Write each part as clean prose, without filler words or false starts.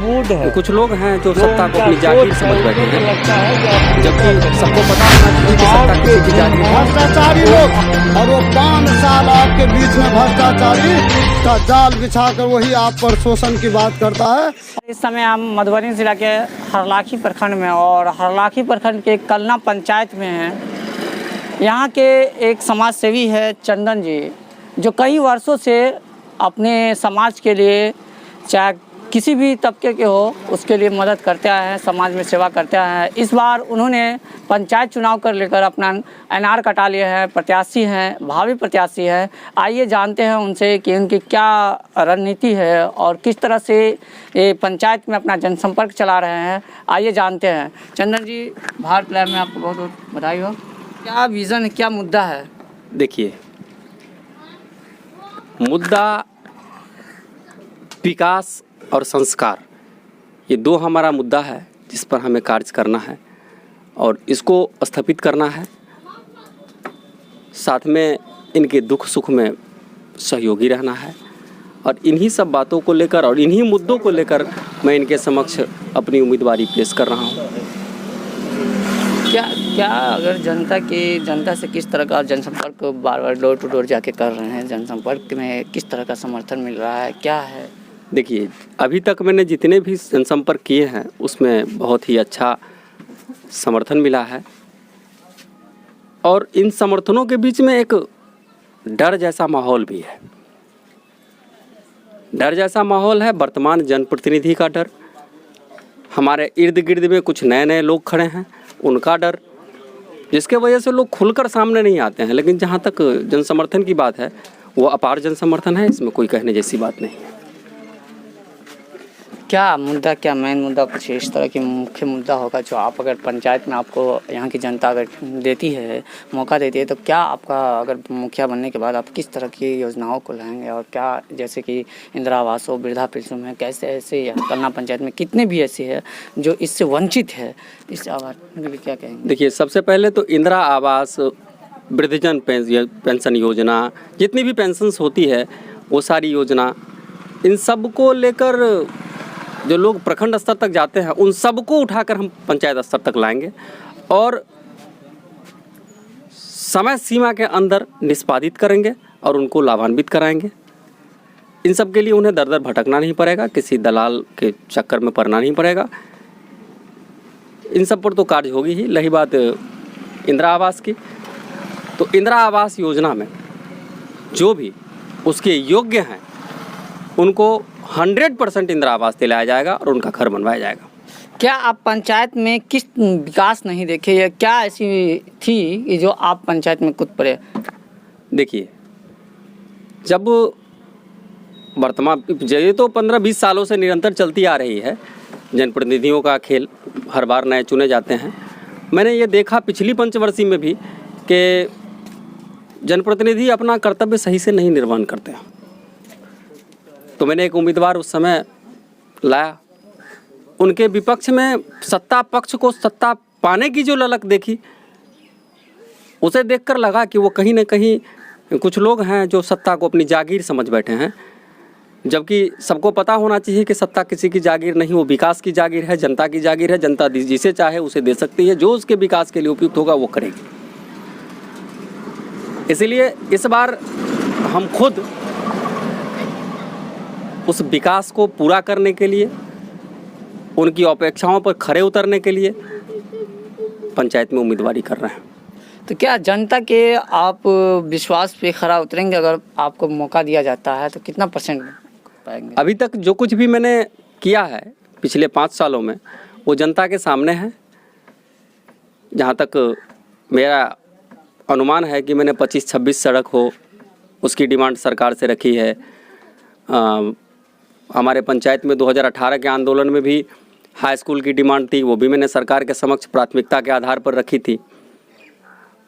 Mood है। कुछ लोग हैं जो सत्ता को अपनी जागीर समझ बैठे हैं, लगता है कि जबकि सबको पता होना चाहिए कि सत्ता किसी की जागीर है। भ्रष्टाचारी लोग, और वो 5 साल आपके बीच में भ्रष्टाचारी का जाल बिछाकर वही आप पर शोषण की बात करता है। इस समय हम मधुबनी जिला के हरलाखी प्रखंड में और हरलाखी प्रखंड के कलना पंचायत में हैं। यहाँ के एक समाज सेवी है चंदन जी, जो कई वर्षों से अपने समाज के लिए, चाहे किसी भी तबके के हो, उसके लिए मदद करते आए हैं, समाज में सेवा करते आए हैं। इस बार उन्होंने पंचायत चुनाव कर लेकर अपना एनआर कटा लिए हैं, प्रत्याशी हैं, भावी प्रत्याशी हैं। आइए जानते हैं उनसे कि उनकी क्या रणनीति है और किस तरह से ये पंचायत में अपना जनसंपर्क चला रहे हैं। आइए जानते हैं। चंदन जी, भारत लाइव में आपको बहुत बहुत बधाई हो। क्या विज़न है, क्या मुद्दा है? देखिए, मुद्दा विकास और संस्कार, ये दो हमारा मुद्दा है जिस पर हमें कार्य करना है और इसको स्थापित करना है। साथ में इनके दुख सुख में सहयोगी रहना है और इन्हीं सब बातों को लेकर और इन्हीं मुद्दों को लेकर मैं इनके समक्ष अपनी उम्मीदवारी पेश कर रहा हूँ। क्या अगर जनता से किस तरह का जनसंपर्क बार बार डोर टू डोर जाके कर रहे हैं, जनसंपर्क में किस तरह का समर्थन मिल रहा है, क्या है? देखिए, अभी तक मैंने जितने भी जनसंपर्क किए हैं उसमें बहुत ही अच्छा समर्थन मिला है और इन समर्थनों के बीच में एक डर जैसा माहौल भी है। डर जैसा माहौल है वर्तमान जनप्रतिनिधि का डर, हमारे इर्द गिर्द में कुछ नए नए लोग खड़े हैं उनका डर, जिसके वजह से लोग खुलकर सामने नहीं आते हैं। लेकिन जहाँ तक जन समर्थन की बात है, वो अपार जन समर्थन है, इसमें कोई कहने जैसी बात नहीं है। क्या मुद्दा, क्या मेन मुद्दा, कुछ इस तरह की मुख्य मुद्दा होगा जो आप अगर पंचायत में आपको यहाँ की जनता अगर देती है, मौका देती है, तो क्या आपका अगर मुखिया बनने के बाद आप किस तरह की योजनाओं को लाएंगे और क्या, जैसे कि इंदिरा आवास हो, वृद्धा पेंशन है, कैसे ऐसे कलना पंचायत में कितने भी ऐसे हैं जो इससे वंचित है, इस आवास के लिए क्या कहेंगे? देखिए, सबसे पहले तो इंदिरा आवास, वृद्धजन पेंशन योजना, जितनी भी पेंशन्स होती है वो सारी योजना, इन सब को लेकर जो लोग प्रखंड स्तर तक जाते हैं उन सबको उठाकर हम पंचायत स्तर तक लाएंगे और समय सीमा के अंदर निष्पादित करेंगे और उनको लाभान्वित कराएंगे। इन सब के लिए उन्हें दर दर भटकना नहीं पड़ेगा, किसी दलाल के चक्कर में पड़ना नहीं पड़ेगा। इन सब पर तो कार्य होगी ही। रही बात इंदिरा आवास की, तो इंदिरा आवास योजना में जो भी उसके योग्य हैं उनको 100% इंदिरा आवास दिलाया जाएगा और उनका घर बनवाया जाएगा। क्या आप पंचायत में किस विकास नहीं देखे, या क्या ऐसी थी कि जो आप पंचायत में कूद पड़े? देखिए, जब वर्तमान ये तो 15-20 सालों से निरंतर चलती आ रही है, जनप्रतिनिधियों का खेल, हर बार नए चुने जाते हैं। मैंने ये देखा पिछली पंचवर्षीय में भी कि जनप्रतिनिधि अपना कर्तव्य सही से नहीं निर्वहन करते हैं। तो मैंने एक उम्मीदवार उस समय लाया, उनके विपक्ष में सत्ता पक्ष को सत्ता पाने की जो ललक देखी, उसे देखकर लगा कि वो कहीं न कहीं कुछ लोग हैं जो सत्ता को अपनी जागीर समझ बैठे हैं, जबकि सबको पता होना चाहिए कि सत्ता किसी की जागीर नहीं, वो विकास की जागीर है, जनता की जागीर है। जनता जिसे चाहे उसे दे सकती है, जो उसके विकास के लिए उपयुक्त होगा वो करेगी। इसलिए इस बार हम खुद उस विकास को पूरा करने के लिए, उनकी अपेक्षाओं पर खरे उतरने के लिए पंचायत में उम्मीदवारी कर रहे हैं। तो क्या जनता के आप विश्वास पे खरा उतरेंगे? अगर आपको मौका दिया जाता है तो कितना % पाएंगे? अभी तक जो कुछ भी मैंने किया है पिछले 5 सालों में, वो जनता के सामने है। जहाँ तक मेरा अनुमान है कि मैंने 25-26 सड़क हो, उसकी डिमांड सरकार से रखी है। हमारे पंचायत में 2018 के आंदोलन में भी हाई स्कूल की डिमांड थी, वो भी मैंने सरकार के समक्ष प्राथमिकता के आधार पर रखी थी।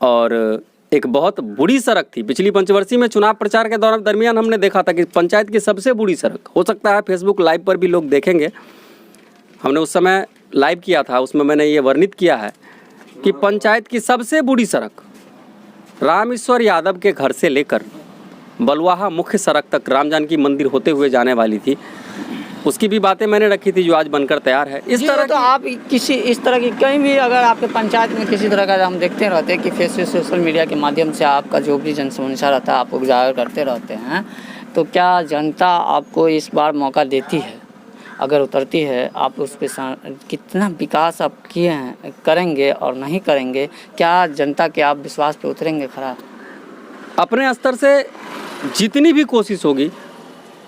और एक बहुत बुरी सड़क थी, पिछली पंचवर्षीय में चुनाव प्रचार के दरमियान हमने देखा था कि पंचायत की सबसे बुरी सड़क, हो सकता है फेसबुक लाइव पर भी लोग देखेंगे, हमने उस समय लाइव किया था, उसमें मैंने ये वर्णित किया है कि पंचायत की सबसे बुरी सड़क रामेश्वर यादव के घर से लेकर बलुआहा मुख्य सड़क तक राम जानकी मंदिर होते हुए जाने वाली थी। उसकी भी बातें मैंने रखी थी जो आज बनकर तैयार है। इस तरह तो आप किसी इस तरह की कहीं भी अगर आपके पंचायत में किसी तरह का हम देखते रहते हैं कि फेसबुक सोशल मीडिया के माध्यम से आपका जो भी जन समस्या रहता है आप उजागर करते रहते हैं, तो क्या जनता आपको इस बार मौका देती है? अगर उतरती है आप उस पर कितना विकास आप किए हैं, करेंगे और नहीं करेंगे, क्या जनता के आप विश्वास पे उतरेंगे खरा? अपने स्तर से जितनी भी कोशिश होगी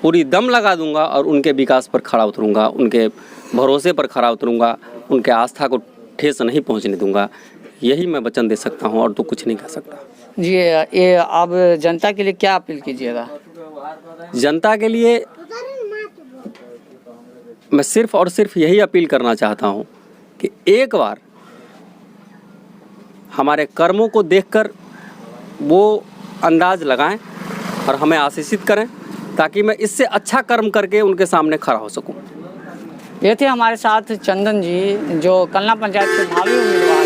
पूरी दम लगा दूंगा और उनके विकास पर खड़ा उतरूंगा, उनके भरोसे पर खड़ा उतरूंगा, उनके आस्था को ठेस नहीं पहुंचने दूंगा। यही मैं वचन दे सकता हूं और तो कुछ नहीं कर सकता। जी, ये आप जनता के लिए क्या अपील कीजिएगा? जनता के लिए मैं सिर्फ और सिर्फ यही अपील करना चाहता हूं कि एक बार हमारे कर्मों को देखकर वो अंदाज लगाएं और हमें आशीषित करें ताकि मैं इससे अच्छा कर्म करके उनके सामने खड़ा हो सकूं। ये थे हमारे साथ चंदन जी, जो कलना पंचायत के भावी उम्मीदवार